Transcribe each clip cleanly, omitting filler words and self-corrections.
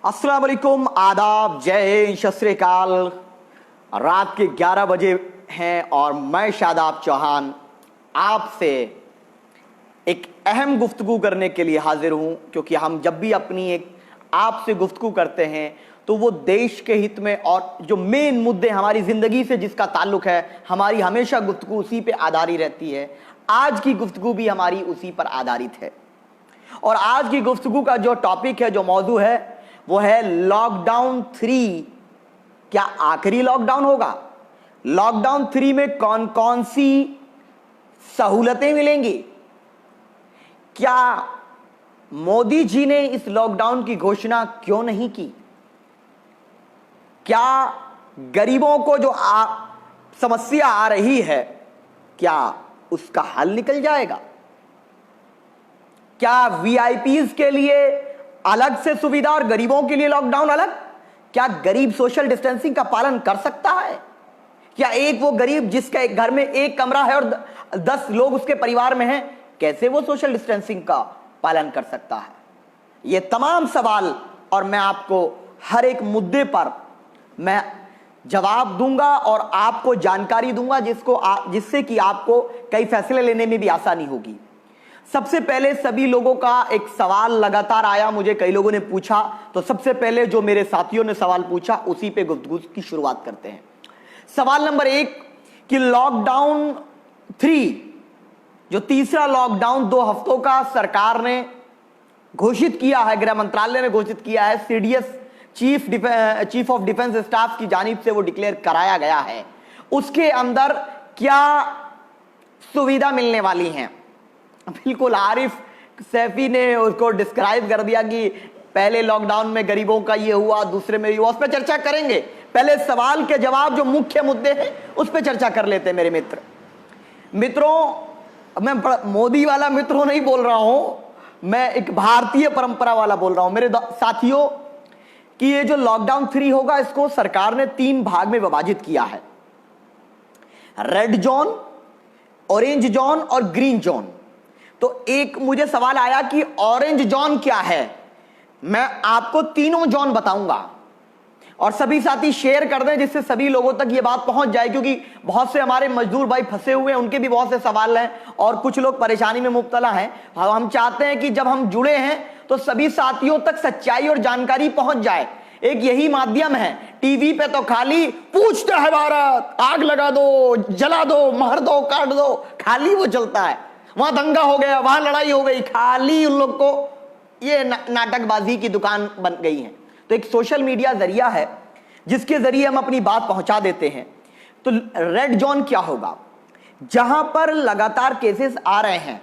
अस्सलाम वालेकुम, आदाब, जय हिंद, सत श्री अकाल। रात के 11 बजे हैं और मैं शादाब चौहान आपसे एक अहम गुफ्तगू करने के लिए हाजिर हूं, क्योंकि हम जब भी अपनी एक आपसे गुफ्तगू करते हैं तो वो देश के हित में और जो मेन मुद्दे हमारी जिंदगी से जिसका ताल्लुक है, हमारी हमेशा गुफ्तगू उसी पे आधारित रहती है। आज की गुफ्तगू भी हमारी उसी पर आधारित है और आज की गुफ्तगू का जो टॉपिक है, जो मौजू है, वो है लॉकडाउन 3 क्या आखिरी लॉकडाउन होगा? लॉकडाउन 3 में कौन कौन सी सहूलतें मिलेंगी? क्या मोदी जी ने इस लॉकडाउन की घोषणा क्यों नहीं की? क्या गरीबों को जो समस्या आ रही है, क्या उसका हल निकल जाएगा? क्या वीआईपीज के लिए अलग से सुविधा और गरीबों के लिए लॉकडाउन अलग? क्या गरीब सोशल डिस्टेंसिंग का पालन कर सकता है? क्या एक वो गरीब जिसका एक घर में एक कमरा है और 10 लोग उसके परिवार में हैं, कैसे वो सोशल डिस्टेंसिंग का पालन कर सकता है? ये तमाम सवाल और मैं आपको हर एक मुद्दे पर मैं जवाब दूंगा और आपको जानकारी दूंगा जिससे कि आपको कई फैसले लेने में भी आसानी होगी। सबसे पहले सभी लोगों का एक सवाल लगातार आया, मुझे कई लोगों ने पूछा, तो सबसे पहले जो मेरे साथियों ने सवाल पूछा उसी पे गुफ्तगू की शुरुआत करते हैं। सवाल नंबर 1 कि लॉकडाउन 3 जो तीसरा लॉकडाउन 2 हफ्तों का सरकार ने घोषित किया है, गृह मंत्रालय ने घोषित किया है, CDS chief of defence staff की जानिब से वो डिक्लेयर कराया गया है, उसके अंदर क्या सुविधा मिलने वाली हैं? बिल्कुल आरिफ सैफी ने उसको डिस्क्राइब कर दिया कि पहले लॉकडाउन में गरीबों का ये हुआ, दूसरे में ये हुआ। उस पर चर्चा करेंगे। पहले सवाल के जवाब जो मुख्य मुद्दे हैं उस पर चर्चा कर लेते हैं। मेरे मित्रों, मैं मोदी वाला मित्रों नहीं बोल रहा हूं, मैं एक भारतीय परंपरा वाला बोल रहा हूं। मेरे साथियों कि ये जो लॉकडाउन 3 होगा, इसको सरकार ने 3 भाग में विभाजित किया है, रेड जोन, ऑरेंज जोन और ग्रीन जोन। तो एक मुझे सवाल आया कि ऑरेंज जोन क्या है? मैं आपको तीनों जोन बताऊंगा और सभी साथी शेयर कर दें जिससे सभी लोगों तक ये बात पहुंच जाए, क्योंकि बहुत से हमारे मजदूर भाई फंसे हुए हैं, उनके भी बहुत से सवाल हैं और कुछ लोग परेशानी में मुब्तला हैं। हम चाहते हैं कि जब हम जुड़े हैं तो सभी साथियों तक सच्चाई और जानकारी पहुंच जाए। एक यही माध्यम है। टीवी पे तो खाली पूछता है भारत, आग लगा दो, जला दो, मार दो, काट दो, खाली वो चलता है। वहां दंगा हो गया, वहां लड़ाई हो गई, खाली उन लोग को ये नाटकबाजी की दुकान बन गई है। तो एक सोशल मीडिया जरिया है जिसके जरिए हम अपनी बात पहुंचा देते हैं। तो रेड जोन क्या होगा? जहां पर लगातार केसेस आ रहे हैं,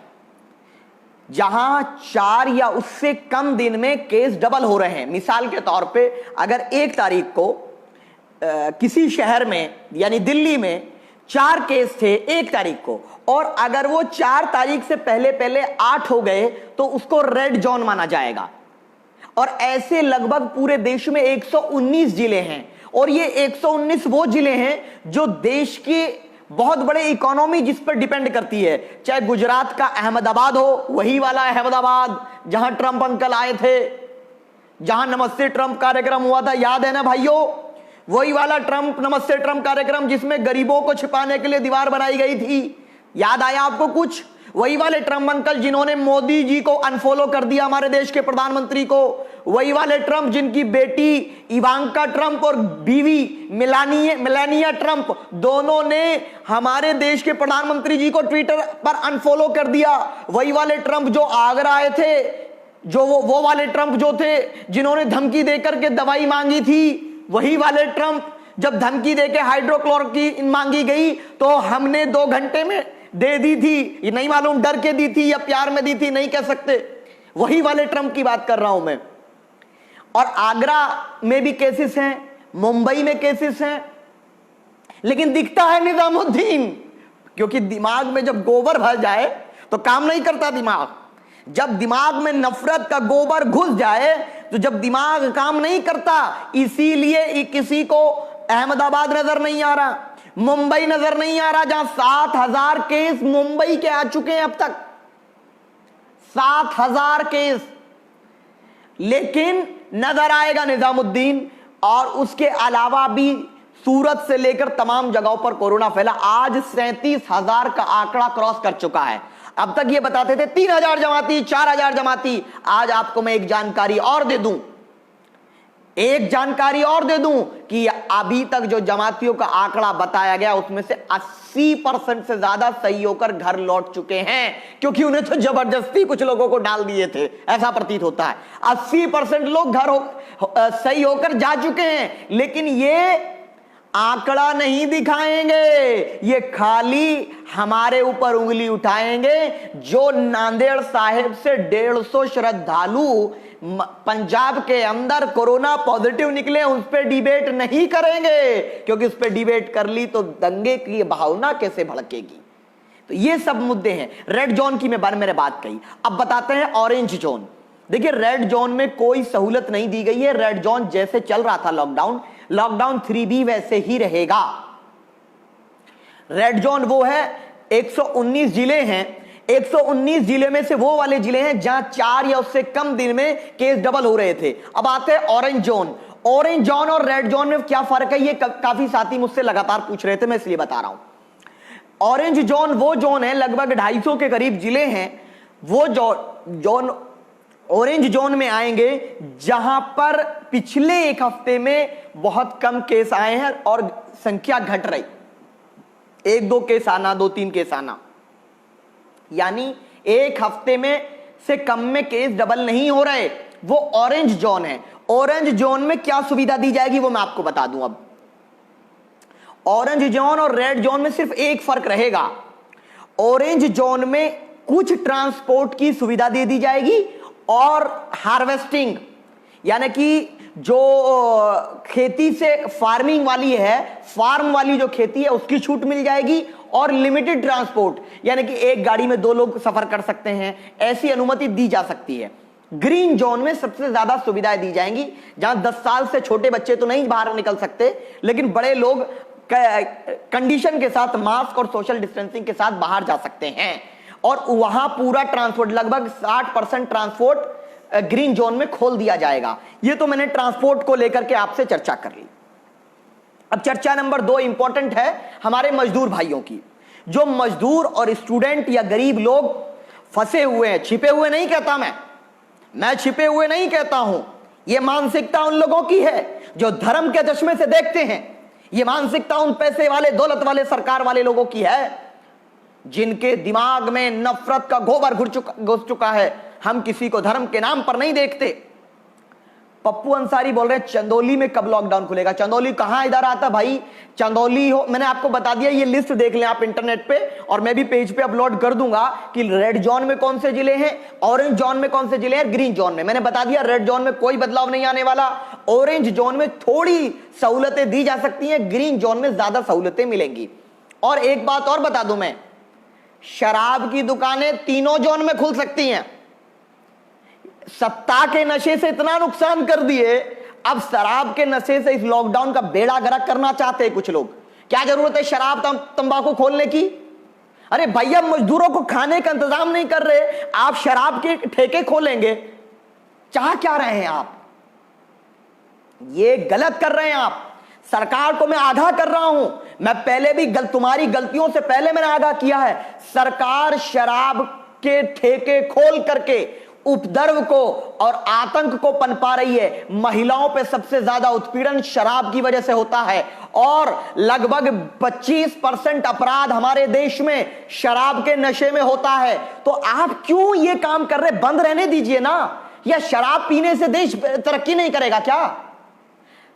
जहां 4 या उससे कम दिन में केस डबल हो रहे हैं। मिसाल के तौर पे अगर 1 तारीख को किसी शहर में यानी दिल्ली में 4 केस थे 1 तारीख को, और अगर वो 4 तारीख से पहले 8 हो गए तो उसको रेड जोन माना जाएगा। और ऐसे लगभग पूरे देश में 119 जिले हैं और ये 119 वो जिले हैं जो देश की बहुत बड़े इकोनॉमी जिस पर डिपेंड करती है। चाहे गुजरात का अहमदाबाद हो, वही वाला अहमदाबाद जहां ट्रंप अंकल आए थे, जहां नमस्ते ट्रंप कार्यक्रम हुआ था, याद है ना भाइयों? वही वाला ट्रंप नमस्ते ट्रंप कार्यक्रम जिसमें गरीबों को छिपाने के लिए दीवार बनाई गई थी। याद आया आपको कुछ? वही वाले ट्रंप अंकल जिन्होंने मोदी जी को अनफॉलो कर दिया, हमारे देश के प्रधानमंत्री को। वही वाले ट्रंप जिनकी बेटी इवांका ट्रंप और बीवी मेलानिया ट्रंप दोनों ने हमारे देश के प्रधानमंत्री जी को ट्विटर पर अनफॉलो कर दिया। वही वाले ट्रंप जो आगरा आए थे, जो वो वाले ट्रंप जो थे जिन्होंने धमकी देकर के दवाई मांगी थी। वही वाले ट्रंप जब धमकी देके हाइड्रोक्लोरोक्विन मांगी गई तो हमने 2 घंटे में दे दी थी। ये नहीं मालूम डर के दी थी या प्यार में दी थी, नहीं कह सकते। वही वाले ट्रंप की बात कर रहा हूं मैं। और आगरा में भी केसेस हैं, मुंबई में केसेस हैं, लेकिन दिखता है निजामुद्दीन, क्योंकि दिमाग में जब गोबर भर जाए तो काम नहीं करता दिमाग। जब दिमाग में नफरत का गोबर घुस जाए तो जब दिमाग काम नहीं करता, इसीलिए किसी को अहमदाबाद नजर नहीं आ रहा, मुंबई नजर नहीं आ रहा, जहां 7,000 केस मुंबई के आ चुके हैं अब तक। 7,000 केस। लेकिन नजर आएगा निजामुद्दीन, और उसके अलावा भी सूरत से लेकर तमाम जगहों पर कोरोना फैला। आज 37,000 का आंकड़ा क्रॉस कर चुका है। अब तक ये बताते थे 3,000 जमाती, 4,000 जमाती। आज आपको मैं एक जानकारी और दे दूं कि अभी तक जो जमातियों का आंकड़ा बताया गया उसमें से 80% से ज्यादा सही होकर घर लौट चुके हैं, क्योंकि उन्हें तो जबरदस्ती कुछ लोगों को डाल दिए थे, ऐसा प्रतीत होता है। 80% लोग सही होकर जा चुके हैं, लेकिन ये आंकड़ा नहीं दिखाएंगे, ये खाली हमारे ऊपर उंगली उठाएंगे। जो नांदेड़ साहिब से 150 श्रद्धालु पंजाब के अंदर कोरोना पॉजिटिव निकले, उस पर डिबेट नहीं करेंगे, क्योंकि उस पर डिबेट कर ली तो दंगे की भावना कैसे भड़केगी। तो ये सब मुद्दे हैं। रेड जोन की मैंने बात कही। अब बताते हैं ऑरेंज जोन। देखिए, रेड जोन में कोई सहूलत नहीं दी गई है। रेड जोन जैसे चल रहा था लॉकडाउन 3 भी वैसे ही रहेगा। रेड जोन वो है, 119 जिले हैं। 119 जिले में से वो वाले जिले हैं जहां 4 या उससे कम दिन में केस डबल हो रहे थे। अब आते हैं ऑरेंज जोन। ऑरेंज जोन और रेड जोन में क्या फर्क है, ये काफी साथी मुझसे लगातार पूछ रहे थे, मैं इसलिए बता रहा हूं। ऑरेंज जोन वो जोन है, लगभग 250 के करीब जिले हैं। वो जोन ऑरेंज जोन में आएंगे जहां पर पिछले एक हफ्ते में बहुत कम केस आए हैं और संख्या घट रही, 1-2 केस आना, 2-3 केस आना, यानी एक हफ्ते में से कम में केस डबल नहीं हो रहे। वो ऑरेंज जोन है। ऑरेंज जोन में क्या सुविधा दी जाएगी वो मैं आपको बता दूं। अब ऑरेंज जोन और रेड जोन में सिर्फ एक फर्क रहेगा। ऑरेंज जोन में कुछ ट्रांसपोर्ट की सुविधा दे दी जाएगी और हार्वेस्टिंग, यानी कि जो खेती से फार्मिंग वाली है, फार्म वाली जो खेती है उसकी छूट मिल जाएगी, और लिमिटेड ट्रांसपोर्ट, यानी कि एक गाड़ी में 2 लोग सफर कर सकते हैं, ऐसी अनुमति दी जा सकती है। ग्रीन जोन में सबसे ज्यादा सुविधाएं दी जाएंगी, जहां 10 साल से छोटे बच्चे तो नहीं बाहर निकल सकते, लेकिन बड़े लोग कंडीशन के साथ, मास्क और सोशल डिस्टेंसिंग के साथ बाहर जा सकते हैं। और वहां पूरा ट्रांसपोर्ट, लगभग 60% ट्रांसपोर्ट ग्रीन जोन में खोल दिया जाएगा। ये तो मैंने ट्रांसपोर्ट को लेकर के आपसे चर्चा कर ली। अब चर्चा नंबर 2 इंपॉर्टेंट है हमारे मजदूर भाइयों की। जो मजदूर और स्टूडेंट या गरीब लोग फंसे हुए हैं, छिपे हुए नहीं कहता मैं छिपे हुए नहीं कहता हूं, यह मानसिकता उन लोगों की है जो धर्म के चश्मे से देखते हैं। यह मानसिकता उन पैसे वाले, दौलत वाले, सरकार वाले लोगों की है, जिनके दिमाग में नफरत का गोबर घुस चुका है। हम किसी को धर्म के नाम पर नहीं देखते। पप्पू अंसारी बोल रहे हैं चंदौली में कब लॉकडाउन खुलेगा। चंदौली कहां इधर आता भाई, चंदौली हो, मैंने आपको बता दिया, ये लिस्ट देख लें आप इंटरनेट पे, और मैं भी पेज पे अपलोड कर दूंगा कि रेड जोन में कौन से जिले हैं, ऑरेंज जोन में कौन से जिले हैं, ग्रीन जोन में। मैंने बता दिया रेड जोन में कोई बदलाव नहीं आने वाला, ऑरेंज जोन में थोड़ी सहूलतें दी जा सकती हैं, ग्रीन जोन में ज्यादा सहूलतें मिलेंगी। और एक बात और बता दूं मैं, शराब की दुकानें तीनों जोन में खुल सकती हैं। सत्ता के नशे से इतना नुकसान कर दिए, अब शराब के नशे से इस लॉकडाउन का बेड़ा गर्क करना चाहते हैं कुछ लोग। क्या जरूरत है शराब तंबाकू खोलने की? अरे भैया, मजदूरों को खाने का इंतजाम नहीं कर रहे, आप शराब के ठेके खोलेंगे, चाह क्या रहे हैं आप? ये गलत कर रहे हैं आप। सरकार को मैं आगाह कर रहा हूं, मैं पहले भी तुम्हारी गलतियों से पहले मैंने आगाह किया है। सरकार शराब के ठेके खोल करके उपद्रव को और आतंक को पनपा रही है। महिलाओं पे सबसे ज्यादा उत्पीड़न शराब की वजह से होता है, और लगभग 25% अपराध हमारे देश में शराब के नशे में होता है। तो आप क्यों ये काम कर रहे? बंद रहने दीजिए ना। या शराब पीने से देश तरक्की नहीं करेगा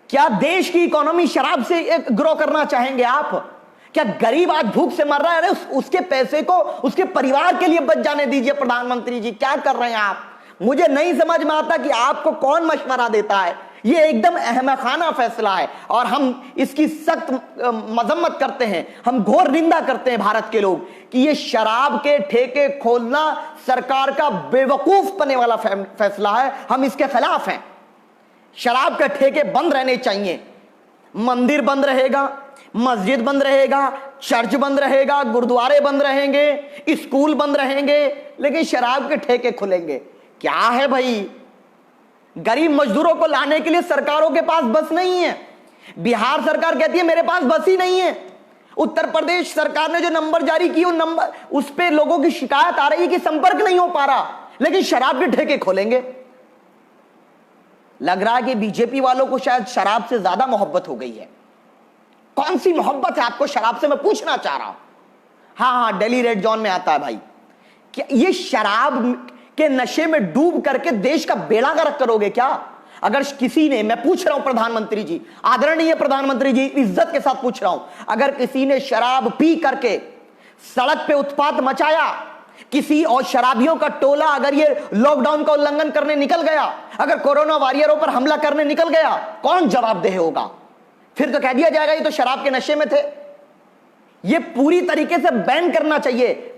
क्या देश की इकोनॉमी शराब से ग्रो करना चाहेंगे आप? क्या गरीब आज भूख से मर रहा है? उसके पैसे को उसके परिवार के लिए बच जाने दीजिए। प्रधानमंत्री जी, क्या कर रहे हैं आप? मुझे नहीं समझ में आता कि आपको कौन मशवरा देता है। यह एकदम अहमखाना फैसला है और हम इसकी सख्त मजम्मत करते हैं। हम घोर निंदा करते हैं भारत के लोग कि यह शराब के ठेके खोलना सरकार का बेवकूफ बनने वाला फैसला है। हम इसके खिलाफ हैं। शराब के ठेके बंद रहने चाहिए। मंदिर बंद रहेगा, मस्जिद बंद रहेगा, चर्च बंद रहेगा, गुरुद्वारे बंद रहेंगे, स्कूल बंद रहेंगे, लेकिन शराब के ठेके खुलेंगे। क्या है भाई? गरीब मजदूरों को लाने के लिए सरकारों के पास बस नहीं है। बिहार सरकार कहती है मेरे पास बस ही नहीं है। उत्तर प्रदेश सरकार ने जो नंबर जारी किए उन नंबर, उस पे लोगों की शिकायत आ रही है कि संपर्क नहीं हो पा रहा, लेकिन शराब के ठेके खोलेंगे। लग रहा है कि बीजेपी वालों को शायद शराब से ज्यादा मोहब्बत हो गई है। कौन सी मोहब्बत है आपको शराब से, मैं पूछना चाह रहा हूं। हाँ, दिल्ली रेड जोन में आता है भाई। क्या ये शराब के नशे में डूब करके देश का बेड़ा गर्क करोगे क्या? अगर किसी ने, मैं पूछ रहा हूं प्रधानमंत्री जी, आदरणीय प्रधानमंत्री जी, इज्जत के साथ पूछ रहा हूं, अगर किसी ने शराब पी करके सड़क पे उत्पात मचाया, किसी और शराबियों का टोला अगर ये लॉकडाउन का उल्लंघन करने निकल गया, अगर कोरोना वॉरियरों पर हमला करने निकल गया, कौन जवाबदेह होगा? फिर तो कह दिया जाएगा ये तो शराब के नशे में थे। ये पूरी तरीके से बैन करना चाहिए।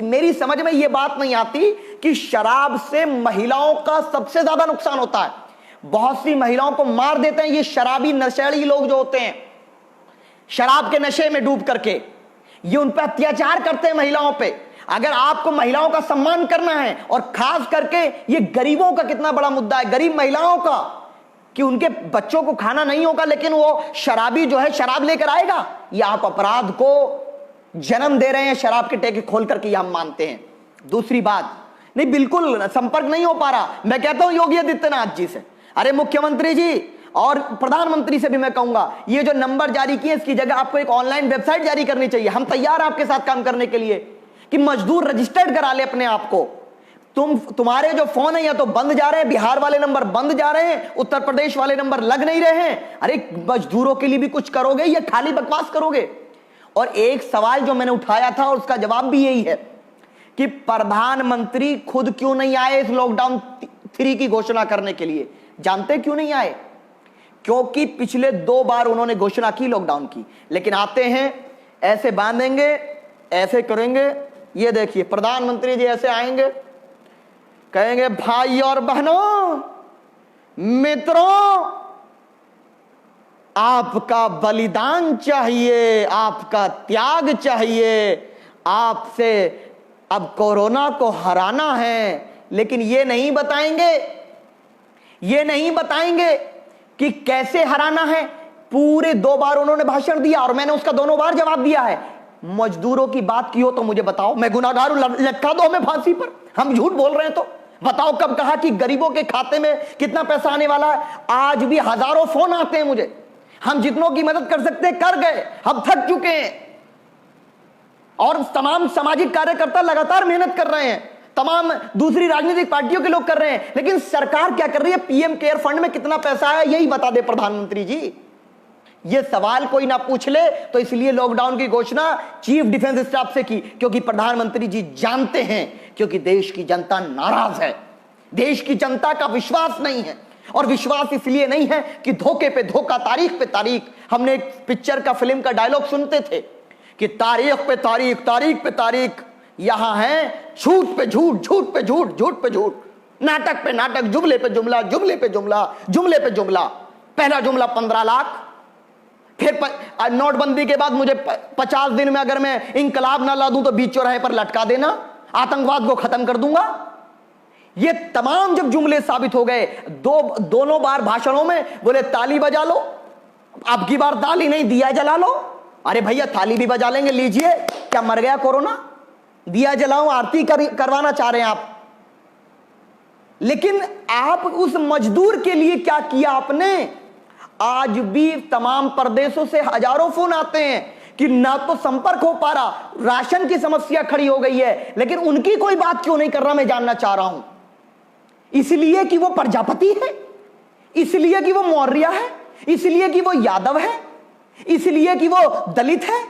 मेरी समझ में ये बात नहीं आती कि शराब से महिलाओं का सबसे ज्यादा नुकसान होता है। बहुत सी महिलाओं को मार देते हैं ये शराबी नशेड़ी लोग जो होते हैं, शराब के नशे में डूब करके ये उन पर अत्याचार करते हैं महिलाओं पे। अगर आपको महिलाओं का सम्मान करना है, और खास करके ये गरीबों का कितना बड़ा मुद्दा है, गरीब महिलाओं का, कि उनके बच्चों को खाना नहीं होगा लेकिन वो शराबी जो है शराब लेकर आएगा, ये आप अपराध को जन्म दे रहे हैं शराब के ठेके खोल करके, ये हम मानते हैं। दूसरी बात, नहीं बिल्कुल संपर्क नहीं हो पा रहा। मैं कहता हूं योगी आदित्यनाथ जी से, अरे मुख्यमंत्री जी और प्रधानमंत्री से भी मैं कहूंगा, ये जो नंबर जारी किए इसकी जगह आपको एक ऑनलाइन वेबसाइट जारी करनी चाहिए। हम तैयार आपके साथ काम करने के लिए कि मजदूर रजिस्टर्ड करा ले अपने आप को। तुम्हारे जो फोन है या तो बंद जा रहे हैं, बिहार वाले नंबर बंद जा रहे हैं, उत्तर प्रदेश वाले नंबर लग नहीं रहे हैं। अरे मजदूरों के लिए भी कुछ करोगे या खाली बकवास करोगे? और एक सवाल जो मैंने उठाया था और उसका जवाब भी यही है कि प्रधानमंत्री खुद क्यों नहीं आए इस लॉकडाउन 3 की घोषणा करने के लिए? जानते क्यों नहीं आए? क्योंकि पिछले 2 बार उन्होंने घोषणा की लॉकडाउन की, लेकिन आते हैं ऐसे बांधेंगे, ऐसे करेंगे। ये देखिए प्रधानमंत्री जी ऐसे आएंगे, कहेंगे भाई और बहनों, मित्रों, आपका बलिदान चाहिए, आपका त्याग चाहिए, आपसे अब कोरोना को हराना है। लेकिन ये नहीं बताएंगे कि कैसे हराना है। पूरे 2 बार उन्होंने भाषण दिया और मैंने उसका दोनों बार जवाब दिया है। मजदूरों की बात की हो तो मुझे बताओ, मैं गुनाहगार हूं, लटका दो हमें फांसी पर। हम झूठ बोल रहे हैं तो बताओ, कब कहा कि गरीबों के खाते में कितना पैसा आने वाला है? आज भी हजारों फोन आते हैं मुझे। हम जितनों की मदद कर सकते हैं कर गए, हम थक चुके हैं। और तमाम सामाजिक कार्यकर्ता लगातार मेहनत कर रहे हैं, तमाम दूसरी राजनीतिक पार्टियों के लोग कर रहे हैं, लेकिन सरकार क्या कर रही है? पीएम केयर फंड में कितना पैसा है यही बता दे प्रधानमंत्री जी। ये सवाल कोई ना पूछ ले, तो इसलिए लॉकडाउन की घोषणा चीफ डिफेंस स्टाफ से की, क्योंकि प्रधानमंत्री जी जानते हैं, क्योंकि देश की जनता नाराज है, देश की जनता का विश्वास नहीं है। और विश्वास इसलिए नहीं है कि धोखे पे धोखा, तारीख पे तारीख। हमने एक पिक्चर का, फिल्म का डायलॉग सुनते थे कि तारीख पे तारीख, तारीख पे तारीख। यहां है झूठ पे झूठ, झूठ पे झूठ, झूठ पे झूठ, नाटक पे नाटक, जुमले पे जुमला, जुमले पे जुमला, जुमले पे जुमला। पहला जुमला 15 लाख, फिर नोटबंदी के बाद मुझे 50 दिन में अगर मैं इंकलाब ना ला दूं तो बीच चौराहे पर लटका देना, आतंकवाद को खत्म कर दूंगा। ये तमाम जब जुमले साबित हो गए, दोनों बार भाषणों में बोले ताली बजा लो, अब की बार ताली नहीं, दिया जला लो। अरे भैया ताली भी बजा लेंगे, लीजिए, क्या मर गया कोरोना? दिया जलाओ, आरती करवाना चाह रहे हैं आप। लेकिन आप उस मजदूर के लिए क्या किया आपने? आज भी तमाम प्रदेशों से हजारों फोन आते हैं कि ना तो संपर्क हो पा रहा, राशन की समस्या खड़ी हो गई है, लेकिन उनकी कोई बात क्यों नहीं कर रहा? मैं जानना चाह रहा हूं। इसलिए कि वो प्रजापति है, इसलिए कि वो मौर्य है, इसलिए कि वो यादव है, इसलिए कि वो दलित है,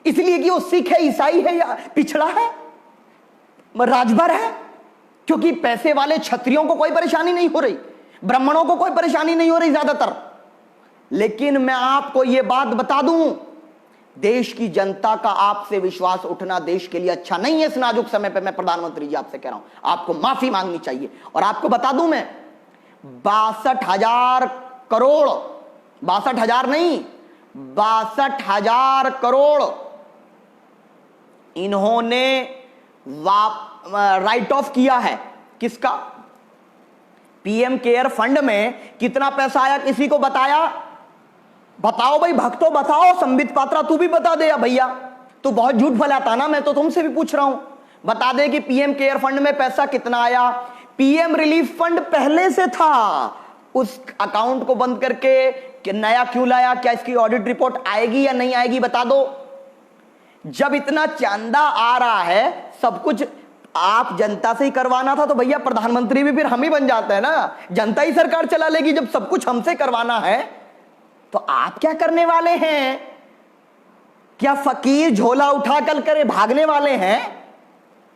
इसलिए कि वो सिख है, ईसाई है या पिछड़ा है, राजभर है? क्योंकि पैसे वाले क्षत्रियों को कोई परेशानी नहीं हो रही, ब्राह्मणों को कोई परेशानी नहीं हो रही ज्यादातर। लेकिन मैं आपको यह बात बता दूं, देश की जनता का आपसे विश्वास उठना देश के लिए अच्छा नहीं है। इस नाजुक समय पे मैं प्रधानमंत्री जी आपसे कह रहा हूं, आपको माफी मांगनी चाहिए। और आपको बता दूं मैं, 62,000 करोड़, 62,000 नहीं, 62,000 करोड़ इन्होंने राइट ऑफ किया है। किसका? पीएम केयर फंड में कितना पैसा आया किसी को बताया? बताओ भाई भक्तों, बताओ। संबित पात्रा तू भी बता दे या भैया, तू बहुत झूठ फैलाता ना, मैं तो तुमसे भी पूछ रहा हूं, बता दे कि पीएम केयर फंड में पैसा कितना आया। पीएम रिलीफ फंड पहले से था, उस अकाउंट को बंद करके कि नया क्यों लाया? क्या इसकी ऑडिट रिपोर्ट आएगी या नहीं आएगी, बता दो। जब इतना चंदा आ रहा है, सब कुछ आप जनता से ही करवाना था, तो भैया प्रधानमंत्री भी फिर हम ही बन जाते हैं ना, जनता ही सरकार चला लेगी। जब सब कुछ हमसे करवाना है तो आप क्या करने वाले हैं? क्या फकीर झोला उठा कर करे भागने वाले हैं?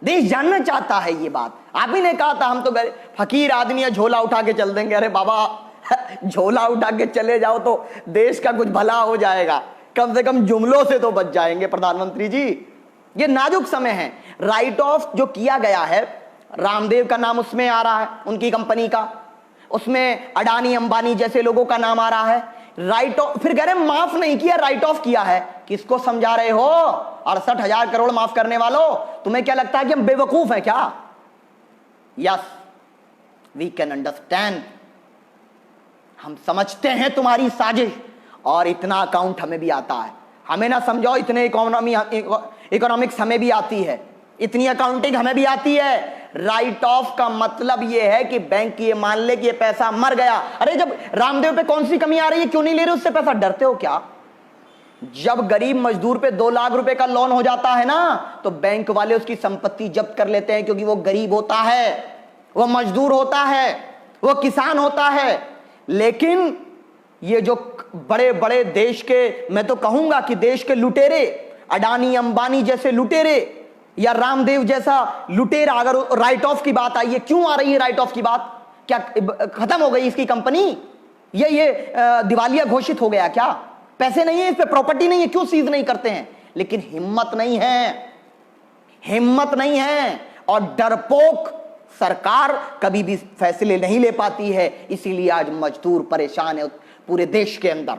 देश जानना चाहता है ये बात। आप ही ने कहा था हम तो फकीर आदमी है, झोला उठा के चल देंगे। अरे बाबा झोला उठा के चले जाओ तो देश का कुछ भला हो जाएगा, कम से कम जुमलों से तो बच जाएंगे प्रधानमंत्री जी। ये नाजुक समय है। राइट ऑफ जो किया गया है, रामदेव का नाम उसमें आ रहा है, उनकी कंपनी का, उसमें अडानी अंबानी जैसे लोगों का नाम आ रहा है। राइट ऑफ, फिर कह रहे माफ नहीं किया, राइट ऑफ किया है। किसको समझा रहे हो? 68,000 करोड़ माफ करने वालों, तुम्हें क्या लगता है कि हम बेवकूफ हैं क्या? यस, वी कैन अंडरस्टैंड, हम समझते हैं तुम्हारी साजिश, और इतना अकाउंट हमें भी आता है। हमें ना समझाओ, इतने इकोनॉमिक्स हमें भी आती है, इतनी अकाउंटिंग हमें भी आती है। राइट ऑफ का मतलब यह है कि बैंक ये मान ले कि ये पैसा मर गया। अरे जब रामदेव पे कौन सी कमी आ रही है, क्यों नहीं ले रहे उससे पैसा? डरते हो क्या? जब गरीब मजदूर पे 2 लाख रुपए का लोन हो जाता है ना, तो बैंक वाले उसकी संपत्ति जब्त कर लेते हैं, क्योंकि वो गरीब होता है, वो मजदूर होता है, वो किसान होता है। लेकिन ये जो बड़े बड़े देश के, मैं तो कहूंगा कि देश के लुटेरे, अडानी अंबानी जैसे लुटेरे या रामदेव जैसा लुटेरा, अगर राइट ऑफ की बात आई है, क्यों आ रही है राइट ऑफ की बात? क्या खत्म हो गई इसकी कंपनी? ये दिवालिया घोषित हो गया क्या? पैसे नहीं है इस पे, प्रॉपर्टी नहीं है, क्यों सीज नहीं करते हैं? लेकिन हिम्मत नहीं है, हिम्मत नहीं है, और डरपोक सरकार कभी भी फैसले नहीं ले पाती है। इसीलिए आज मजदूर परेशान है पूरे देश के अंदर।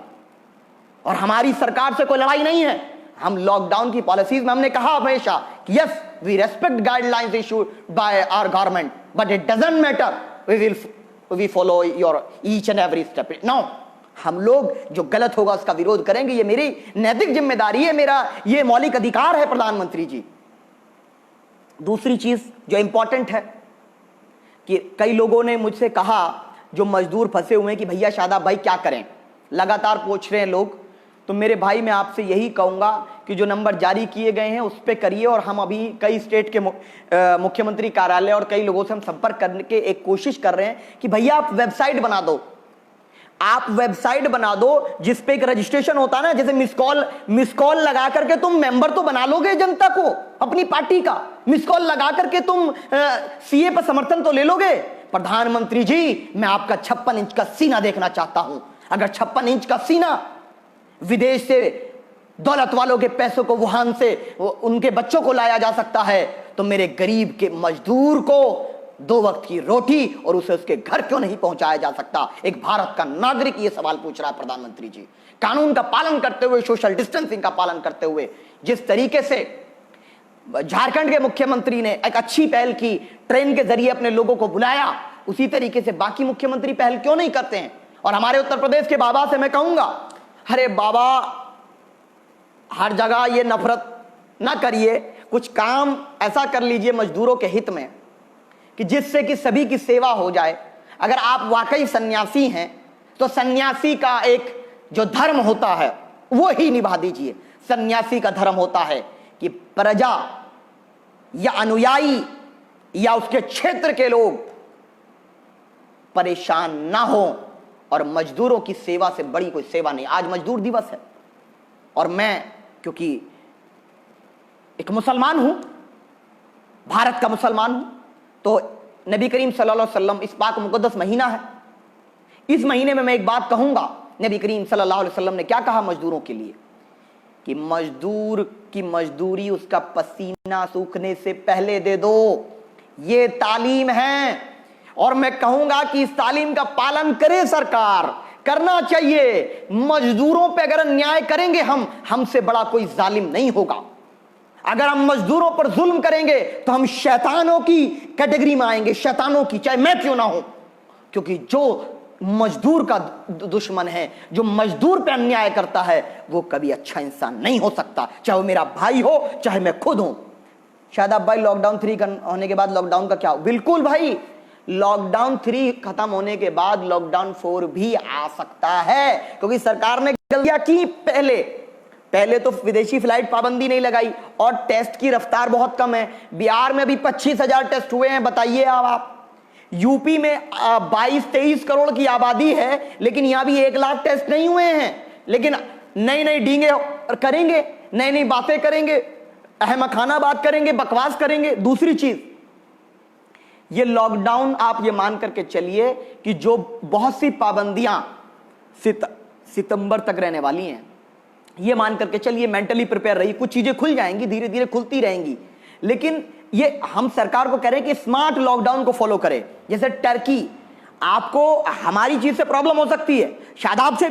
और हमारी सरकार से कोई लड़ाई नहीं है। हम लॉकडाउन की पॉलिसीज में हमने कहा हमेशा कि yes, we respect guidelines issued by our government, but it doesn't matter, we follow your each and every step. No, हम लोग जो गलत होगा उसका विरोध करेंगे, ये मेरी नैतिक जिम्मेदारी है, मेरा ये मौलिक अधिकार है प्रधानमंत्री जी। दूसरी चीज जो इंपॉर्टेंट है कि कई लोगों ने मुझसे कहा, जो मजदूर फंसे हुए हैं, कि भैया शादाब भाई क्या करें, लगातार पूछ रहे हैं लोग। तो मेरे भाई मैं आपसे यही कहूंगा कि जो नंबर जारी किए गए हैं उस पे करिए। और हम अभी कई स्टेट के मुख्यमंत्री कार्यालय और कई लोगों से हम संपर्क करने के एक कोशिश कर रहे हैं कि भैया आप वेबसाइट बना दो, आप वेबसाइट बना दो जिसपे एक रजिस्ट्रेशन होता है ना, जैसे मिस कॉल लगा करके तुम मेंबर तो बना लोगे जनता को, अपनी पार्टी का मिस कॉल लगा करके तुम सीए पर समर्थन तो ले लोगे। प्रधानमंत्री जी, मैं आपका 56 इंच का सीना देखना चाहता हूं। अगर 56 इंच का सीना विदेश से दौलत वालों के पैसों को, वुहान से उनके बच्चों को लाया जा सकता है, तो मेरे गरीब के मजदूर को 2 वक्त की रोटी और उसे उसके घर क्यों नहीं पहुंचाया जा सकता? एक भारत का नागरिक ये सवाल पूछ रहा है प्रधानमंत्री जी। कानून का पालन करते हुए, सोशल डिस्टेंसिंग का पालन करते हुए, जिस तरीके से झारखंड के मुख्यमंत्री ने एक अच्छी पहल की, ट्रेन के जरिए अपने लोगों को बुलाया, उसी तरीके से बाकी मुख्यमंत्री पहल क्यों नहीं करते हैं? और हमारे उत्तर प्रदेश के बाबा से मैं कहूंगा, अरे बाबा, हर जगह ये नफरत ना करिए, कुछ काम ऐसा कर लीजिए मजदूरों के हित में कि जिससे कि सभी की सेवा हो जाए। अगर आप वाकई सन्यासी हैं तो सन्यासी का एक जो धर्म होता है वो ही निभा दीजिए। सन्यासी का धर्म होता है कि प्रजा या अनुयायी या उसके क्षेत्र के लोग परेशान ना हो, और मजदूरों की सेवा से बड़ी कोई सेवा नहीं। आज मजदूर दिवस है और मैं क्योंकि एक मुसलमान हूं, भारत का मुसलमान हूं, तो नबी करीम सल्लल्लाहु अलैहि वसल्लम, इस पाक मुकद्दस महीना है, इस महीने में मैं एक बात कहूंगा। नबी करीम सल्लल्लाहु अलैहि वसल्लम ने क्या कहा मजदूरों के लिए कि मजदूर की मजदूरी उसका पसीना सूखने से पहले दे दो। ये तालीम है और मैं कहूंगा कि इस तालीम का पालन करे सरकार, करना चाहिए। मजदूरों पे अगर अन्याय करेंगे हमसे बड़ा कोई जालिम नहीं होगा। अगर हम मजदूरों पर जुल्म करेंगे तो हम शैतानों की कैटेगरी में आएंगे, शैतानों की, चाहे मैं क्यों ना हूं। क्योंकि जो मजदूर का दुश्मन है, जो मजदूर पे अन्याय करता है, वो कभी अच्छा इंसान नहीं हो सकता, चाहे वो मेरा भाई हो, चाहे मैं खुद हूं। शायद आप भाई लॉकडाउन 3 होने के बाद लॉकडाउन का क्या हो? बिल्कुल भाई, लॉकडाउन 3 खत्म होने के बाद लॉकडाउन 4 भी आ सकता है, क्योंकि सरकार ने गलतियां की। पहले तो विदेशी फ्लाइट पाबंदी नहीं लगाई और टेस्ट की रफ्तार बहुत कम है। बिहार में भी 25,000 टेस्ट हुए हैं, बताइए आप। यूपी में 22-23 करोड़ की आबादी है, लेकिन यहां भी 1 लाख टेस्ट नहीं हुए हैं। लेकिन नई नई डींगे करेंगे, नई नई बातें करेंगे, अहमखाना बात करेंगे, बकवास करेंगे। दूसरी चीज, ये लॉकडाउन आप ये मान करके चलिए कि जो बहुत सी पाबंदियां सितंबर तक रहने वाली हैं, ये मान करके चलिए मेंटली प्रिपेयर रही, कुछ चीजें खुल जाएंगी, धीरे धीरे खुलती रहेंगी। लेकिन ये हम सरकार को कह रहे हैं कि स्मार्ट लॉकडाउन को फॉलो करें। जैसे टर्की, आपको हमारी चीज से प्रॉब्लम हो सकती है, शायद आपसे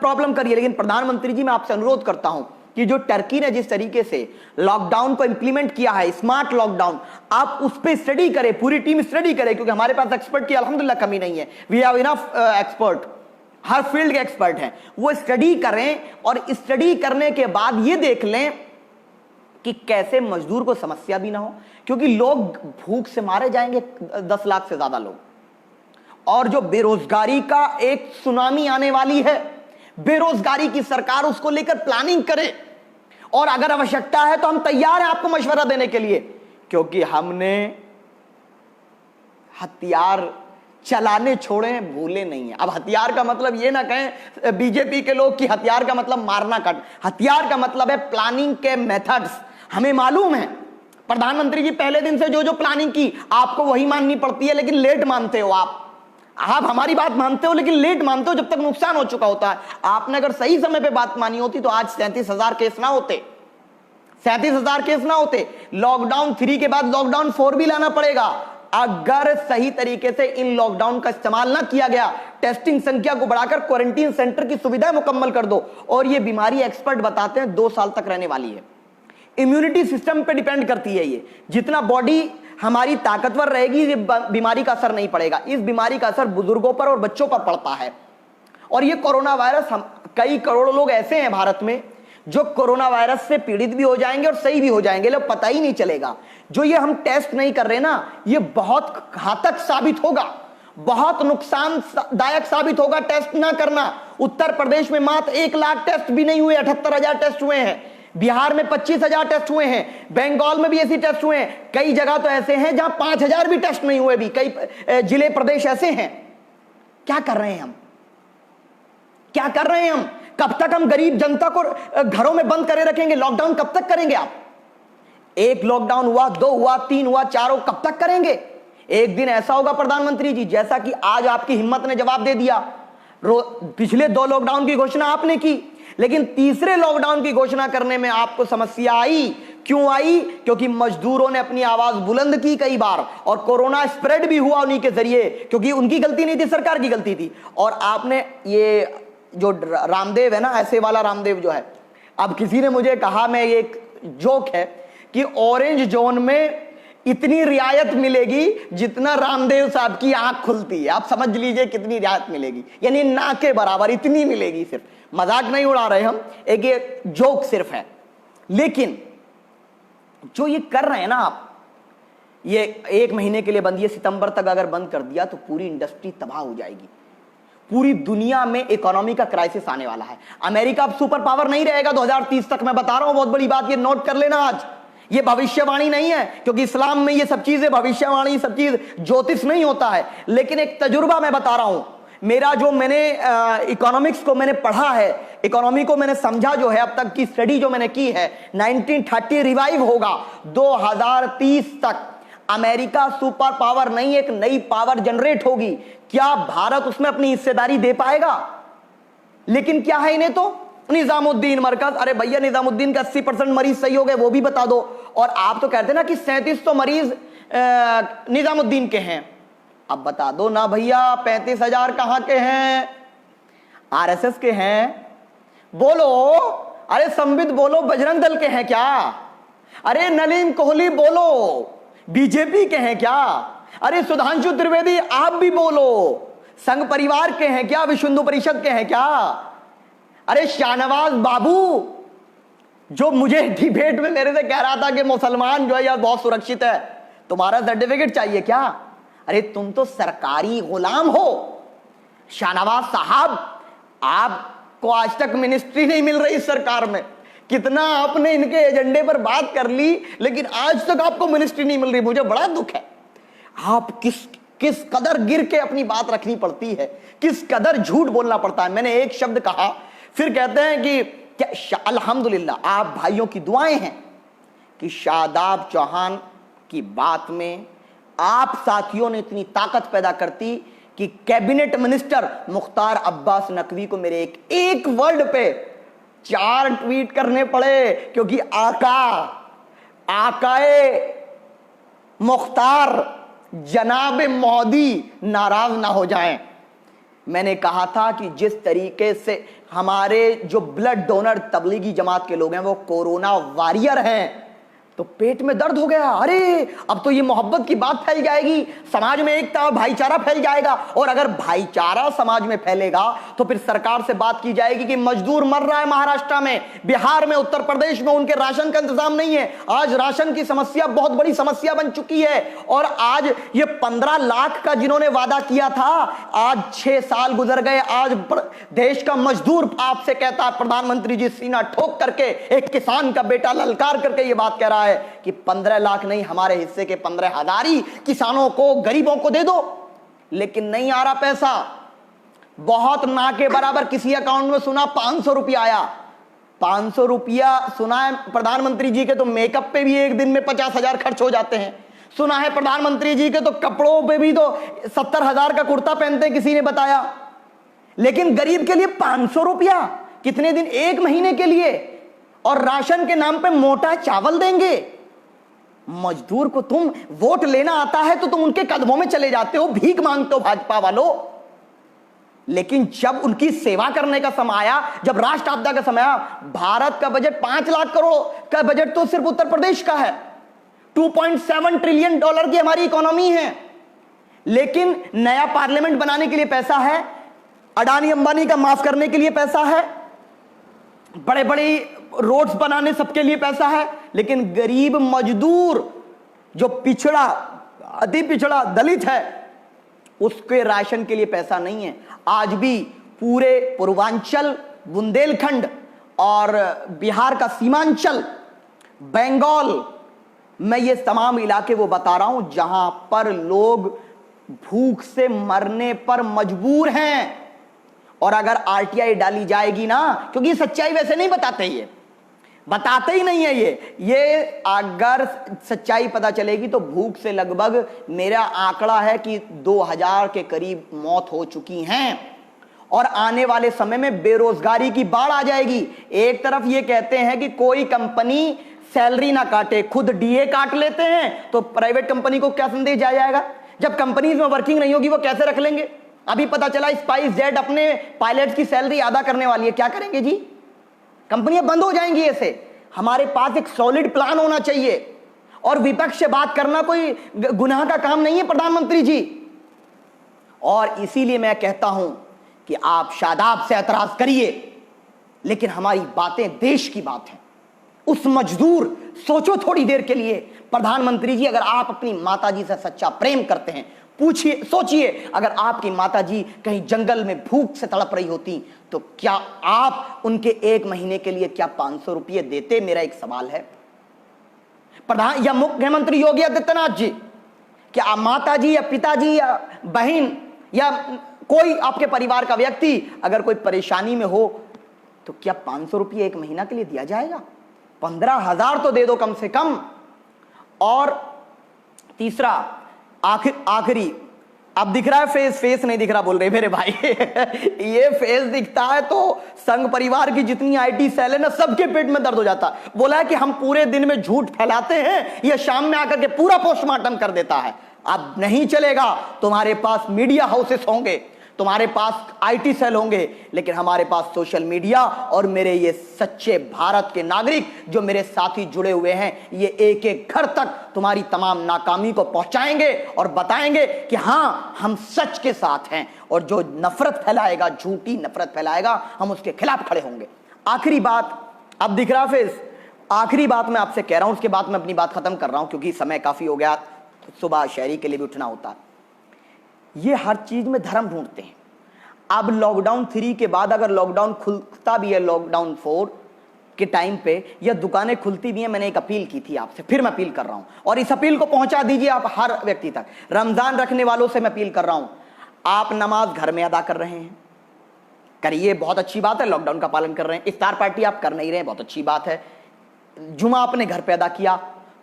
प्रॉब्लम करिए, लेकिन प्रधानमंत्री जी मैं आपसे अनुरोध करता हूं कि जो टर्की ने जिस तरीके से लॉकडाउन को इंप्लीमेंट किया है, स्मार्ट लॉकडाउन, आप उस पर स्टडी करें, पूरी टीम स्टडी करे, क्योंकि हमारे पास एक्सपर्ट की अल्हम्दुलिल्लाह कमी नहीं है। वी हैव इनफ एक्सपर्ट, हर फील्ड के एक्सपर्ट हैं। वो स्टडी करें और स्टडी करने के बाद ये देख लें कि कैसे मजदूर को समस्या भी ना हो, क्योंकि लोग भूख से मारे जाएंगे, 10 लाख से ज्यादा लोग। और जो बेरोजगारी का एक सुनामी आने वाली है, बेरोजगारी की सरकार उसको लेकर प्लानिंग करे, और अगर आवश्यकता है तो हम तैयार हैं आपको मशवरा देने के लिए, क्योंकि हमने हथियार चलाने छोड़े, भूले नहीं है। अब हथियार का मतलब ये ना कहें बीजेपी के लोग कि हथियार का मतलब मारना काट, हथियार का मतलब है प्लानिंग के मेथड्स। हमें मालूम है प्रधानमंत्री जी पहले दिन से जो जो प्लानिंग की, आपको वही माननी पड़ती है, लेकिन लेट मानते हो आप हमारी बात मानते हो, लेकिन लेट मानते हो जब तक नुकसान हो चुका होता है। आपने अगर सही समय पे बात मानी होती तो आज 37,000 केस ना होते, 37,000 केस ना होते। लॉकडाउन 3 के बाद लॉकडाउन 4 भी लाना पड़ेगा। अगर सही तरीके से इन लॉकडाउन का इस्तेमाल ना किया गया, टेस्टिंग संख्या को बढ़ाकर क्वारंटीन सेंटर की सुविधा मुकम्मल कर दो, और ये बीमारी एक्सपर्ट बताते हैं 2 साल तक रहने वाली है। इम्यूनिटी सिस्टम पे डिपेंड करती है ये, जितना बॉडी हमारी ताकतवर रहेगी, ये बीमारी का असर नहीं पड़ेगा। इस बीमारी का असर बुजुर्गों पर और बच्चों पर पड़ता है। और ये कोरोना वायरस, कई करोड़ लोग ऐसे हैं भारत में जो कोरोना वायरस से पीड़ित भी हो जाएंगे और सही भी हो जाएंगे, लोग पता ही नहीं चलेगा। जो ये हम टेस्ट नहीं कर रहे ना, ये बहुत घातक साबित होगा, बहुत नुकसानदायक साबित होगा टेस्ट ना करना। उत्तर प्रदेश में मात्र 1 लाख टेस्ट भी नहीं हुए, 78,000 टेस्ट हुए हैं। बिहार में 25,000 टेस्ट हुए हैं। बंगाल में भी ऐसे टेस्ट हुए हैं। कई जगह तो ऐसे हैं जहां 5,000 भी टेस्ट नहीं हुए भी, कई जिले प्रदेश ऐसे हैं। क्या कर रहे हैं हम? क्या कर रहे हैं हम? कब तक हम गरीब जनता को घरों में बंद करे रखेंगे? लॉकडाउन कब तक करेंगे आप? 1 लॉकडाउन हुआ, 2 हुआ, 3 हुआ, 4 हो, कब तक करेंगे? एक दिन ऐसा होगा प्रधानमंत्री जी, जैसा कि आज आपकी हिम्मत ने जवाब दे दिया। पिछले 2 लॉकडाउन की घोषणा आपने की, लेकिन तीसरे लॉकडाउन की घोषणा करने में आपको समस्या आई। क्यों आई? क्योंकि मजदूरों ने अपनी आवाज बुलंद की कई बार, और कोरोना स्प्रेड भी हुआ उन्हीं के जरिए, क्योंकि उनकी गलती नहीं थी, सरकार की गलती थी। और आपने ये जो रामदेव है ना, ऐसे वाला रामदेव जो है, अब किसी ने मुझे कहा, मैं ये एक जोक है कि ऑरेंज जोन में इतनी रियायत मिलेगी जितना रामदेव साहब की आंख खुलती है। आप समझ लीजिए कितनी रियायत मिलेगी, यानी ना के बराबर इतनी मिलेगी। सिर्फ मजाक नहीं उड़ा रहे हम, एक ये जोक सिर्फ है। लेकिन जो ये कर रहे हैं ना आप, ये 1 महीने के लिए बंद, ये सितंबर तक अगर बंद कर दिया तो पूरी इंडस्ट्री तबाह हो जाएगी। पूरी दुनिया में इकोनॉमी का क्राइसिस आने वाला है। अमेरिका अब सुपर पावर नहीं रहेगा 2030 तक, मैं बता रहा हूं, बहुत बड़ी बात, ये नोट कर लेना आज। ये भविष्यवाणी नहीं है, क्योंकि इस्लाम में ये सब चीजें, भविष्यवाणी सब चीज ज्योतिष नहीं होता है, लेकिन एक तजुर्बा मैं बता रहा हूं। मेरा जो मैंने इकोनॉमिक्स को मैंने पढ़ा है, इकोनॉमी को मैंने समझा जो है, अब तक की स्टडी जो मैंने की है, 1930 रिवाइव होगा, 2030 तक अमेरिका सुपर पावर नहीं, एक नई पावर जनरेट होगी। क्या भारत उसमें अपनी हिस्सेदारी दे पाएगा? लेकिन क्या है इन्हें तो निजामुद्दीन मरकज, अरे भैया निजामुद्दीन का 80% मरीज सही हो गए, वो भी बता दो। और आप तो कहते ना कि 3700 मरीज निजामुद्दीन के हैं, अब बता दो ना भैया 35,000 कहां के हैं? आरएसएस के हैं? बोलो, अरे संबित बोलो, बजरंग दल के हैं क्या? अरे नलिन कोहली बोलो, बीजेपी के हैं क्या? अरे सुधांशु त्रिवेदी आप भी बोलो। संघ परिवार के हैं क्या, विश्व हिंदू परिषद के हैं क्या? अरे शाहनवाज बाबू जो मुझे डिबेट में मेरे से कह रहा था कि मुसलमान जो है यार बहुत सुरक्षित है, तुम्हारा सर्टिफिकेट चाहिए क्या? अरे तुम तो सरकारी गुलाम हो शाहनवाज साहब, आपको आज तक मिनिस्ट्री नहीं मिल रही इस सरकार में। कितना आपने इनके एजेंडे पर बात कर ली, लेकिन आज तक आपको मिनिस्ट्री नहीं मिल रही। मुझे बड़ा दुख है। आप किस कदर गिर के अपनी बात रखनी पड़ती है, किस कदर झूठ बोलना पड़ता है। मैंने एक शब्द कहा, फिर कहते हैं कि क्या अल्हम्दुलिल्लाह आप भाइयों की दुआएं हैं कि शादाब चौहान की बात में आप साथियों ने इतनी ताकत पैदा करती कि कैबिनेट मिनिस्टर मुख्तार अब्बास नकवी को मेरे एक वर्ड पे 4 ट्वीट करने पड़े, क्योंकि आकाए मुख्तार जनाब मोदी नाराज ना हो जाएं। मैंने कहा था कि जिस तरीके से हमारे जो ब्लड डोनर तबलीगी जमात के लोग हैं वो कोरोना वॉरियर हैं, तो पेट में दर्द हो गया। अरे अब तो ये मोहब्बत की बात फैल जाएगी, समाज में एकता और भाईचारा फैल जाएगा। और अगर भाईचारा समाज में फैलेगा तो फिर सरकार से बात की जाएगी कि मजदूर मर रहा है महाराष्ट्र में, बिहार में, उत्तर प्रदेश में, उनके राशन का इंतजाम नहीं है। आज राशन की समस्या बहुत बड़ी समस्या बन चुकी है। और आज ये 15 लाख का जिन्होंने वादा किया था, आज 6 साल गुजर गए। आज देश का मजदूर आपसे कहता है, प्रधानमंत्री जी सीना ठोक करके, एक किसान का बेटा ललकार करके ये बात कह रहा है कि 15 लाख नहीं, हमारे हिस्से के 15,000 ही किसानों को, गरीबों को दे दो। लेकिन नहीं आ रहा पैसा। बहुत ना के बराबर किसी अकाउंट में सुना 500 रुपया आया। 500 रुपया सुना है प्रधानमंत्री जी के तो मेकअप पे भी एक दिन में 50,000 खर्च हो जाते हैं। सुना है प्रधानमंत्री जी के तो कपड़ों पे भी तो 70,000 का कुर्ता पहनते हैं, किसी ने बताया। लेकिन गरीब के लिए 500 रुपया कितने दिन? 1 महीने के लिए। और राशन के नाम पे मोटा चावल देंगे। मजदूर को तुम वोट लेना आता है तो तुम उनके कदमों में चले जाते हो, भीख मांगते हो भाजपा वालों। लेकिन जब उनकी सेवा करने का समय आया, जब राष्ट्र आपदा का समय आया, भारत का बजट 5 लाख करोड़ का बजट तो सिर्फ उत्तर प्रदेश का है। 2.7 ट्रिलियन डॉलर की हमारी इकोनॉमी है। लेकिन नया पार्लियामेंट बनाने के लिए पैसा है, अडानी अंबानी का माफ करने के लिए पैसा है, बड़े बड़े रोड्स बनाने सबके लिए पैसा है। लेकिन गरीब मजदूर जो पिछड़ा, अति पिछड़ा दलित है, उसके राशन के लिए पैसा नहीं है। आज भी पूरे पूर्वांचल, बुंदेलखंड और बिहार का सीमांचल, बंगाल में ये तमाम इलाके वो बता रहा हूं जहां पर लोग भूख से मरने पर मजबूर हैं। और अगर आरटीआई डाली जाएगी ना, क्योंकि सच्चाई वैसे नहीं बताते, ये बताते ही नहीं है। ये अगर सच्चाई पता चलेगी तो भूख से लगभग मेरा आंकड़ा है कि 2000 के करीब मौत हो चुकी हैं। और आने वाले समय में बेरोजगारी की बाढ़ आ जाएगी। एक तरफ ये कहते हैं कि कोई कंपनी सैलरी ना काटे, खुद डीए काट लेते हैं, तो प्राइवेट कंपनी को क्या संदेश जाएगा? जब कंपनीज में वर्किंग नहीं होगी वो कैसे रख लेंगे? अभी पता चला स्पाइस जेट अपने पायलट्स की सैलरी आधा करने वाली है। क्या करेंगे जी? कंपनियां बंद हो जाएंगी। ऐसे हमारे पास एक सॉलिड प्लान होना चाहिए। और विपक्ष से बात करना कोई गुनाह का काम नहीं है प्रधानमंत्री जी। और इसीलिए मैं कहता हूं कि आप शादाब से एतराज करिए, लेकिन हमारी बातें देश की बात है। उस मजदूर, सोचो थोड़ी देर के लिए प्रधानमंत्री जी, अगर आप अपनी माताजी से सच्चा प्रेम करते हैं, पूछिए, सोचिए, अगर आपकी माताजी कहीं जंगल में भूख से तड़प रही होती तो क्या आप उनके 1 महीने के लिए क्या 500 रुपये देते? मेरा एक सवाल है। प्रधान या मुख्यमंत्री योगी आदित्यनाथ जी, क्या माताजी या पिताजी या बहन या कोई आपके परिवार का व्यक्ति अगर कोई परेशानी में हो तो क्या 500 रुपये 1 महीना के लिए दिया जाएगा? 15,000 तो दे दो कम से कम। और तीसरा, आखिरी, अब दिख रहा है फेस नहीं दिख रहा बोल रहे मेरे भाई ये फेस दिखता है तो संघ परिवार की जितनी आईटी सेल है ना, सबके पेट में दर्द हो जाता है। बोला है कि हम पूरे दिन में झूठ फैलाते हैं, ये शाम में आकर के पूरा पोस्टमार्टम कर देता है। अब नहीं चलेगा, तुम्हारे पास मीडिया हाउसेस होंगे, तुम्हारे पास आईटी सेल होंगे, लेकिन हमारे पास सोशल मीडिया और मेरे ये सच्चे भारत के नागरिक जो मेरे साथी जुड़े हुए हैं, ये एक एक घर तक तुम्हारी तमाम नाकामी को पहुंचाएंगे और बताएंगे कि हां, हम सच के साथ हैं। और जो नफरत फैलाएगा, झूठी नफरत फैलाएगा, हम उसके खिलाफ खड़े होंगे। आखिरी बात, अब दिख रहा फेस, आखिरी बात मैं आपसे कह रहा हूं, उसके बाद मैं अपनी बात खत्म कर रहा हूं क्योंकि समय काफी हो गया, सुबह शहरी के लिए भी उठना होता है। ये हर चीज में धर्म ढूंढते हैं। अब लॉकडाउन 3 के बाद अगर लॉकडाउन खुलता भी है, लॉकडाउन 4 के टाइम पे या दुकानें खुलती भी हैं, मैंने एक अपील की थी आपसे, फिर मैं अपील कर रहा हूं और इस अपील को पहुंचा दीजिए आप हर व्यक्ति तक। रमजान रखने वालों से मैं अपील कर रहा हूं, आप नमाज घर में अदा कर रहे हैं, करिए, बहुत अच्छी बात है, लॉकडाउन का पालन कर रहे हैं। इफ्तार पार्टी आप कर नहीं रहे हैं, बहुत अच्छी बात है। जुमा आपने घर पे अदा किया,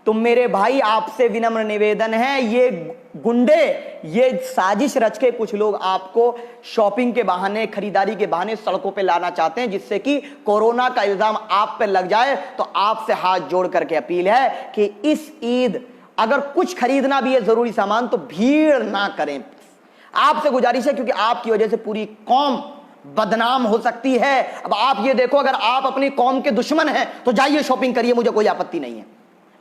तो मेरे भाई आपसे विनम्र निवेदन है, ये गुंडे, ये साजिश रच के कुछ लोग आपको शॉपिंग के बहाने, खरीदारी के बहाने सड़कों पे लाना चाहते हैं, जिससे कि कोरोना का इल्जाम आप पे लग जाए। तो आपसे हाथ जोड़ करके अपील है कि इस ईद अगर कुछ खरीदना भी है जरूरी सामान, तो भीड़ ना करें। आपसे गुजारिश है, क्योंकि आपकी वजह से पूरी कौम बदनाम हो सकती है। अब आप ये देखो, अगर आप अपनी कौम के दुश्मन हैं तो जाइए शॉपिंग करिए, मुझे कोई आपत्ति नहीं है,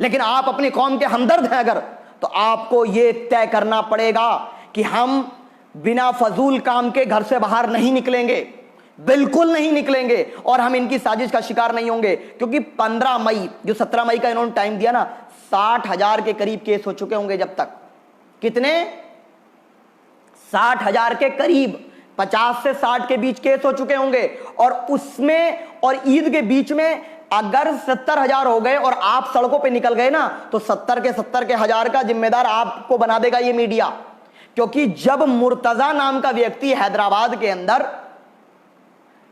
लेकिन आप अपनी कौम के हमदर्द हैं अगर, तो आपको यह तय करना पड़ेगा कि हम बिना फजूल काम के घर से बाहर नहीं निकलेंगे, बिल्कुल नहीं निकलेंगे, और हम इनकी साजिश का शिकार नहीं होंगे। क्योंकि 15 मई, जो 17 मई का इन्होंने टाइम दिया ना, 60,000 के करीब केस हो चुके होंगे जब तक। कितने? 60,000 के करीब, 50 से 60 के बीच केस हो चुके होंगे। और उसमें और ईद के बीच में अगर 70,000 हो गए और आप सड़कों पे निकल गए ना, तो 70 के हजार का जिम्मेदार आपको बना देगा ये मीडिया। क्योंकि जब मुर्तजा नाम का व्यक्ति हैदराबाद के अंदर,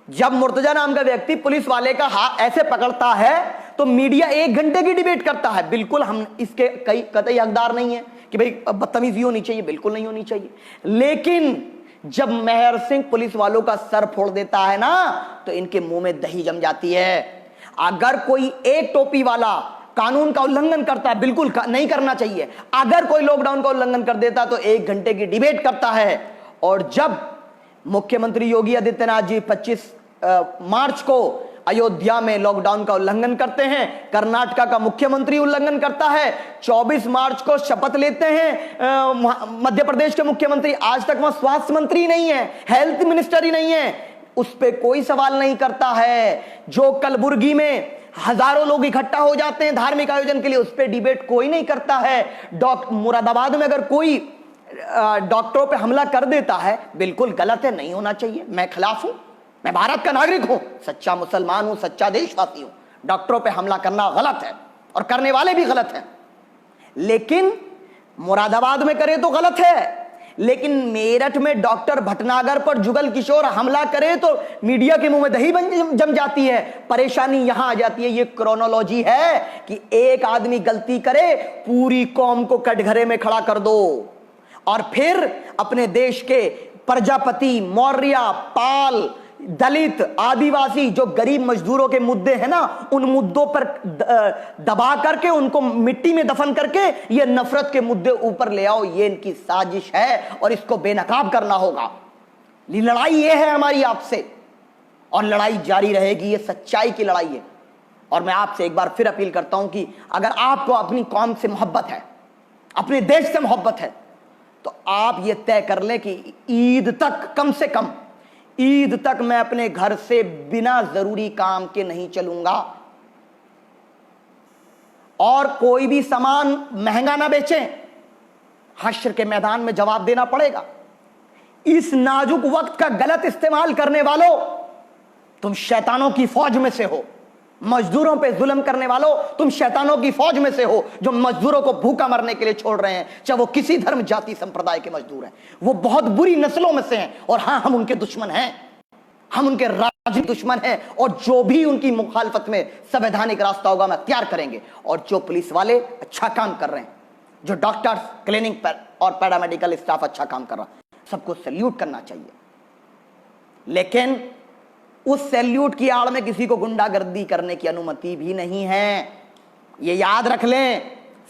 जब मुर्तजा नाम का व्यक्ति पुलिस वाले का हाथ ऐसे पकड़ता है, तो मीडिया 1 घंटे की डिबेट करता है। बिल्कुल हम इसके कतई हकदार नहीं है कि भाई बदतमीजी होनी चाहिए, बिल्कुल नहीं होनी चाहिए। लेकिन जब मेहर सिंह पुलिस वालों का सर फोड़ देता है ना, तो इनके मुंह में दही जम जाती है। अगर कोई एक टोपी वाला कानून का उल्लंघन करता है, बिल्कुल नहीं करना चाहिए। अगर कोई लॉकडाउन का उल्लंघन कर देता तो 1 घंटे की डिबेट करता है। और जब मुख्यमंत्री योगी आदित्यनाथ जी 25 मार्च को अयोध्या में लॉकडाउन का उल्लंघन करते हैं, कर्नाटका का मुख्यमंत्री उल्लंघन करता है, 24 मार्च को शपथ लेते हैं मध्य प्रदेश के मुख्यमंत्री, आज तक वहां स्वास्थ्य मंत्री नहीं है, हेल्थ मिनिस्टर ही नहीं है, उस पे कोई सवाल नहीं करता है। जो कलबुर्गी में हजारों लोग इकट्ठा हो जाते हैं धार्मिक आयोजन के लिए, उस पे डिबेट कोई नहीं करता है। मुरादाबाद में अगर कोई डॉक्टरों पे हमला कर देता है, बिल्कुल गलत है, नहीं होना चाहिए, मैं खिलाफ हूं। मैं भारत का नागरिक हूं, सच्चा मुसलमान हूं, सच्चा देशवासी हूं। डॉक्टरों पे हमला करना गलत है और करने वाले भी गलत हैं। लेकिन मुरादाबाद में करे तो गलत है, लेकिन मेरठ में डॉक्टर भटनागर पर जुगल किशोर हमला करे तो मीडिया के मुंह में दही जम जाती है। परेशानी यहां आ जाती है। ये क्रोनोलॉजी है कि एक आदमी गलती करे, पूरी कौम को कटघरे में खड़ा कर दो, और फिर अपने देश के प्रजापति, मौर्य, पाल, दलित, आदिवासी, जो गरीब मजदूरों के मुद्दे हैं ना, उन मुद्दों पर दबा करके, उनको मिट्टी में दफन करके ये नफरत के मुद्दे ऊपर ले आओ। ये इनकी साजिश है और इसको बेनकाब करना होगा। लड़ाई ये है हमारी आपसे, और लड़ाई जारी रहेगी। ये सच्चाई की लड़ाई है। और मैं आपसे एक बार फिर अपील करता हूं कि अगर आपको अपनी कौम से मोहब्बत है, अपने देश से मोहब्बत है, तो आप ये तय कर लें कि ईद तक, कम से कम ईद तक मैं अपने घर से बिना जरूरी काम के नहीं चलूंगा, और कोई भी सामान महंगा ना बेचें। हश्र के मैदान में जवाब देना पड़ेगा। इस नाजुक वक्त का गलत इस्तेमाल करने वालों, तुम शैतानों की फौज में से हो। मजदूरों पे जुल्म करने वालों, तुम शैतानों की फौज में से हो, जो मजदूरों को भूखा मरने के लिए छोड़ रहे हैं, चाहे वो किसी धर्म, जाति, संप्रदाय के मजदूर हैं। वो बहुत बुरी नस्लों में से हैं, और हां, हम उनके दुश्मन हैं, हम उनके राजनीतिक दुश्मन हैं। और जो भी उनकी मुखालफत में संवैधानिक रास्ता होगा, हम अख्तियार करेंगे। और जो पुलिस वाले अच्छा काम कर रहे हैं, जो डॉक्टर्स, क्लिनिक और पैरामेडिकल स्टाफ अच्छा काम कर रहा है, सबको सैल्यूट करना चाहिए। लेकिन उस सैल्यूट की आड़ में किसी को गुंडागर्दी करने की अनुमति भी नहीं है। ये याद रख लें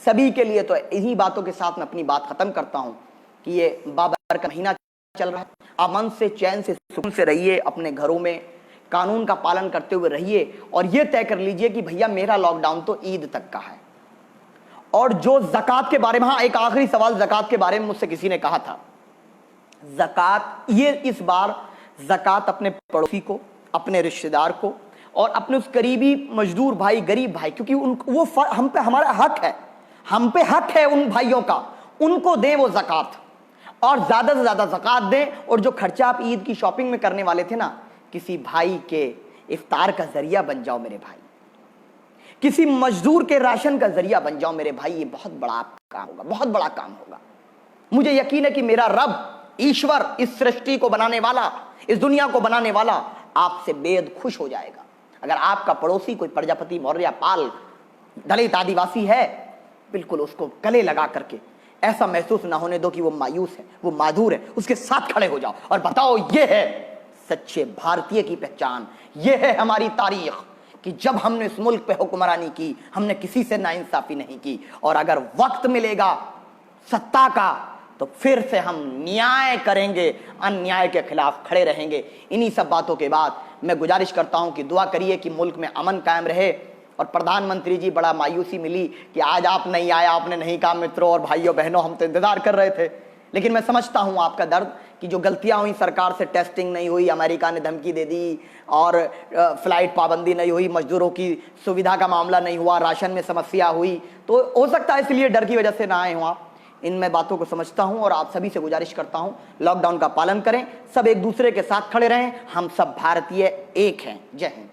सभी के लिए। तो इन्हीं बातों के साथ मैं अपनी बात खत्म करता हूं कि ये बाबर का महीना चल रहा है। अमन से, चैन से, सुकून से रहिए, अपने घरों में कानून का पालन करते हुए रहिए और यह तय कर लीजिए कि भैया मेरा लॉकडाउन तो ईद तक का है। और जो ज़कात के बारे में, हाँ एक आखिरी सवाल ज़कात के बारे में मुझसे किसी ने कहा था, ज़कात, ये इस बार ज़कात अपने पड़ोसी को, अपने रिश्तेदार को और अपने उस करीबी मजदूर भाई, गरीब भाई, क्योंकि वो हम पे हमारा हक है, हम पे हक है उन भाइयों का, उनको दें वो ज़कात और ज़्यादा से ज़्यादा ज़कात दें। और जो खर्चा आप ईद की शॉपिंग में करने वाले थे ना, किसी भाई के इफ्तार का जरिया बन जाओ मेरे भाई, किसी मजदूर के राशन का जरिया बन जाओ मेरे भाई। ये बहुत बड़ा काम होगा, बहुत बड़ा काम होगा। मुझे यकीन है कि मेरा रब, ईश्वर, इस सृष्टि को बनाने वाला, इस दुनिया को बनाने वाला आपसे बेहद खुश हो जाएगा। अगर आपका पड़ोसी कोई प्रजापति, मौर्य, पाल, दलित, आदिवासी है, बिल्कुल उसको गले लगा करके ऐसा महसूस ना होने दो कि वो मायूस है, वो माधुर है, उसके साथ खड़े हो जाओ और बताओ ये है सच्चे भारतीय की पहचान, ये है हमारी तारीख कि जब हमने इस मुल्क पे हुक्मरानी की, हमने किसी से नाइंसाफी नहीं की। और अगर वक्त मिलेगा सत्ता का तो फिर से हम न्याय करेंगे, अन्याय के खिलाफ खड़े रहेंगे। इन्हीं सब बातों के बाद मैं गुजारिश करता हूं कि दुआ करिए कि मुल्क में अमन कायम रहे। और प्रधानमंत्री जी, बड़ा मायूसी मिली कि आज आप नहीं आए, आपने नहीं कहा। मित्रों और भाइयों बहनों, हम तो इंतजार कर रहे थे, लेकिन मैं समझता हूं आपका दर्द कि जो गलतियां हुई, सरकार से टेस्टिंग नहीं हुई, अमेरिका ने धमकी दे दी और फ्लाइट पाबंदी नहीं हुई, मजदूरों की सुविधा का मामला नहीं हुआ, राशन में समस्या हुई, तो हो सकता है इसलिए डर की वजह से ना आए हो आप। इन मैं बातों को समझता हूं और आप सभी से गुजारिश करता हूं, लॉकडाउन का पालन करें, सब एक दूसरे के साथ खड़े रहें, हम सब भारतीय एक हैं। जय हिंद।